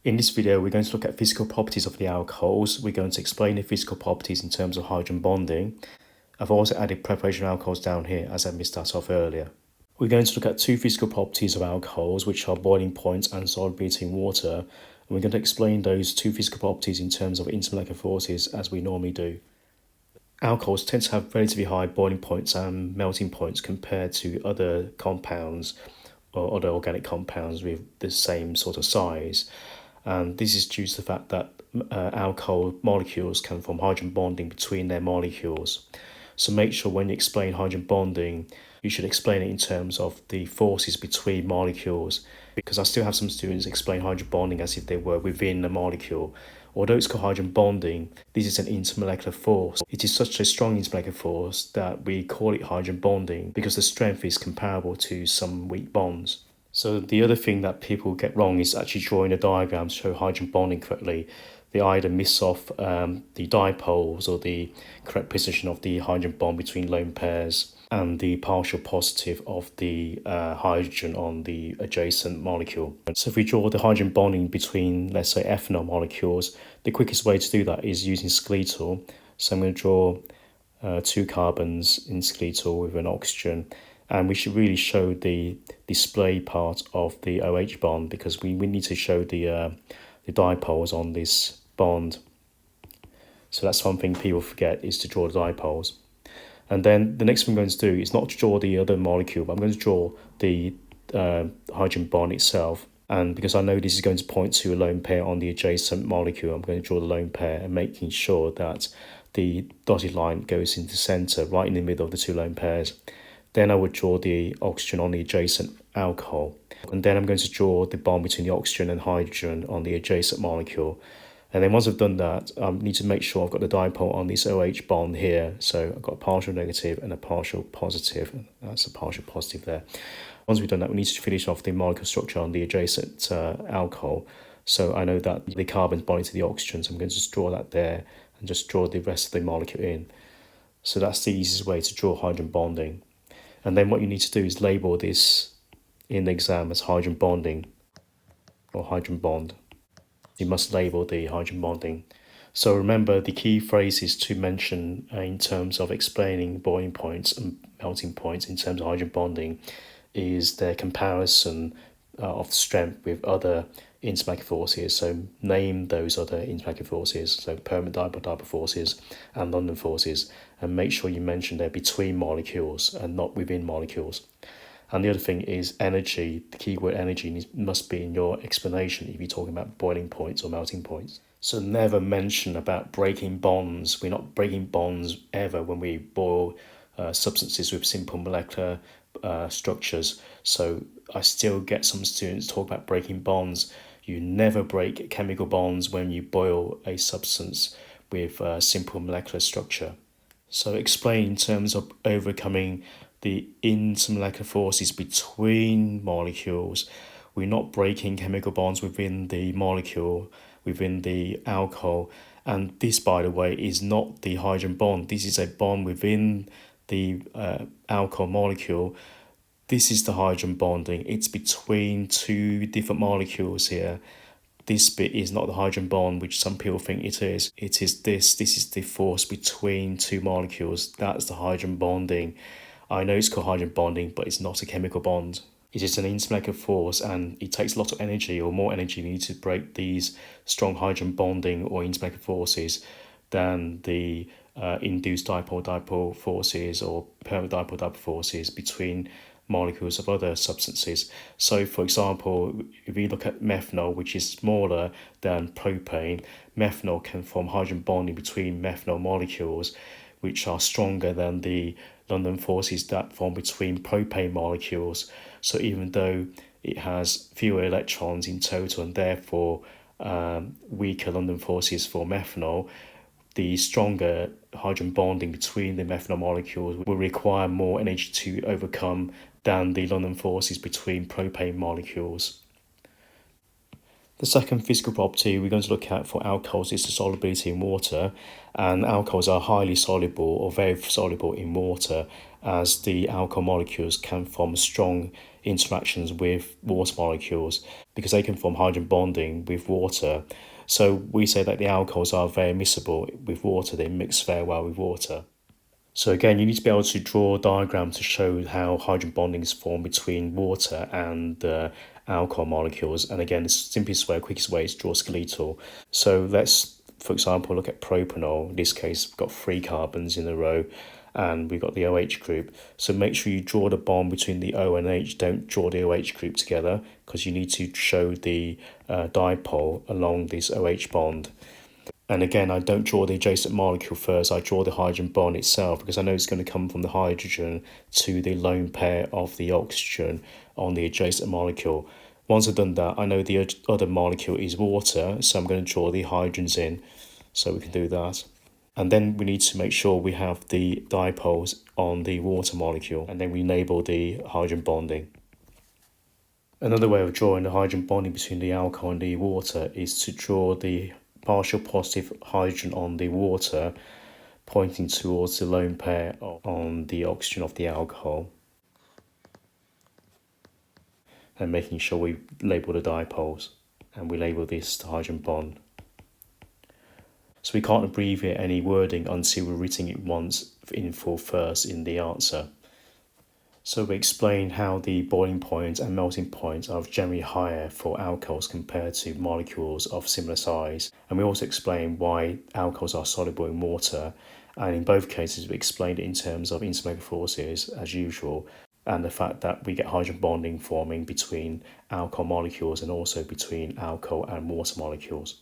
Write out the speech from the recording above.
In this video, we're going to look at physical properties of the alcohols. We're going to explain the physical properties in terms of hydrogen bonding. I've also added preparation of alcohols down here as I missed that off earlier. We're going to look at two physical properties of alcohols, which are boiling points and solubility in water. And we're going to explain those two physical properties in terms of intermolecular forces as we normally do. Alcohols tend to have relatively high boiling points and melting points compared to other compounds or other organic compounds with the same sort of size. And this is due to the fact that alcohol molecules can form hydrogen bonding between their molecules. So make sure when you explain hydrogen bonding, you should explain it in terms of the forces between molecules, because I still have some students explain hydrogen bonding as if they were within a molecule. Although it's called hydrogen bonding, this is an intermolecular force. It is such a strong intermolecular force that we call it hydrogen bonding because the strength is comparable to some weak bonds. So the other thing that people get wrong is actually drawing a diagram to show hydrogen bonding correctly. They either miss off the dipoles or the correct position of the hydrogen bond between lone pairs and the partial positive of the hydrogen on the adjacent molecule. So if we draw the hydrogen bonding between, let's say, ethanol molecules, the quickest way to do that is using skeletal. So I'm going to draw two carbons in skeletal with an oxygen, and we should really show the display part of the OH bond because we need to show the dipoles on this bond. So that's one thing people forget, is to draw the dipoles. And then the next thing I'm going to do is not to draw the other molecule, but I'm going to draw the hydrogen bond itself. And because I know this is going to point to a lone pair on the adjacent molecule, I'm going to draw the lone pair and making sure that the dotted line goes into the center, right in the middle of the two lone pairs. Then I would draw the oxygen on the adjacent alcohol. And then I'm going to draw the bond between the oxygen and hydrogen on the adjacent molecule. And then once I've done that, I need to make sure I've got the dipole on this OH bond here. So I've got a partial negative and a partial positive. That's a partial positive there. Once we've done that, we need to finish off the molecule structure on the adjacent alcohol. So I know that the carbon's bonding to the oxygen, so I'm going to just draw that there and just draw the rest of the molecule in. So that's the easiest way to draw hydrogen bonding. And then what you need to do is label this in the exam as hydrogen bonding or hydrogen bond. You must label the hydrogen bonding. So remember, the key phrases to mention in terms of explaining boiling points and melting points in terms of hydrogen bonding is their comparison of strength with other intermolecular forces. So name those other intermolecular forces, so permanent dipole forces and London forces, and make sure you mention they're between molecules and not within molecules. And the other thing is energy. The keyword energy must be in your explanation if you're talking about boiling points or melting points. So never mention about breaking bonds. We're not breaking bonds ever when we boil substances with simple molecular structures. So I still get some students talk about breaking bonds. You never break chemical bonds when you boil a substance with a simple molecular structure. So explain in terms of overcoming the intermolecular forces between molecules. We're not breaking chemical bonds within the molecule, within the alcohol. And this, by the way, is not the hydrogen bond. This is a bond within the alcohol molecule. This is the hydrogen bonding. It's between two different molecules here. This bit is not the hydrogen bond, which some people think it is. It is this. This is the force between two molecules. That's the hydrogen bonding. I know it's called hydrogen bonding, but it's not a chemical bond. It is an intermolecular force, and it takes a lot of energy, or more energy you need to break these strong hydrogen bonding or intermolecular forces than the induced dipole forces or permanent dipole forces between molecules of other substances. So for example, if we look at methanol, which is smaller than propane, methanol can form hydrogen bonding between methanol molecules, which are stronger than the London forces that form between propane molecules. So even though it has fewer electrons in total and therefore weaker London forces for methanol, the stronger hydrogen bonding between the methanol molecules will require more energy to overcome than the London forces between propane molecules. The second physical property we're going to look at for alcohols is the solubility in water, and alcohols are highly soluble or very soluble in water, as the alcohol molecules can form strong interactions with water molecules because they can form hydrogen bonding with water. So we say that the alcohols are very miscible with water, they mix very well with water. So again, you need to be able to draw a diagram to show how hydrogen bonding is formed between water and alcohol molecules. And again, the simplest way, quickest way is draw skeletal. So let's, for example, look at propanol. In this case, we've got 3 carbons in a row and we've got the OH group. So make sure you draw the bond between the O and H. Don't draw the OH group together because you need to show the dipole along this OH bond. And again, I don't draw the adjacent molecule first, I draw the hydrogen bond itself because I know it's going to come from the hydrogen to the lone pair of the oxygen on the adjacent molecule. Once I've done that, I know the other molecule is water, so I'm going to draw the hydrogens in, so we can do that. And then we need to make sure we have the dipoles on the water molecule, and then we enable the hydrogen bonding. Another way of drawing the hydrogen bonding between the alcohol and the water is to draw the partial positive hydrogen on the water pointing towards the lone pair on the oxygen of the alcohol, and making sure we label the dipoles, and we label this the hydrogen bond. So we can't abbreviate any wording until we're writing it once in full first in the answer. So we explain how the boiling point and melting point are generally higher for alcohols compared to molecules of similar size. And we also explain why alcohols are soluble in water. And in both cases, we explained it in terms of intermolecular forces, as usual, and the fact that we get hydrogen bonding forming between alcohol molecules and also between alcohol and water molecules.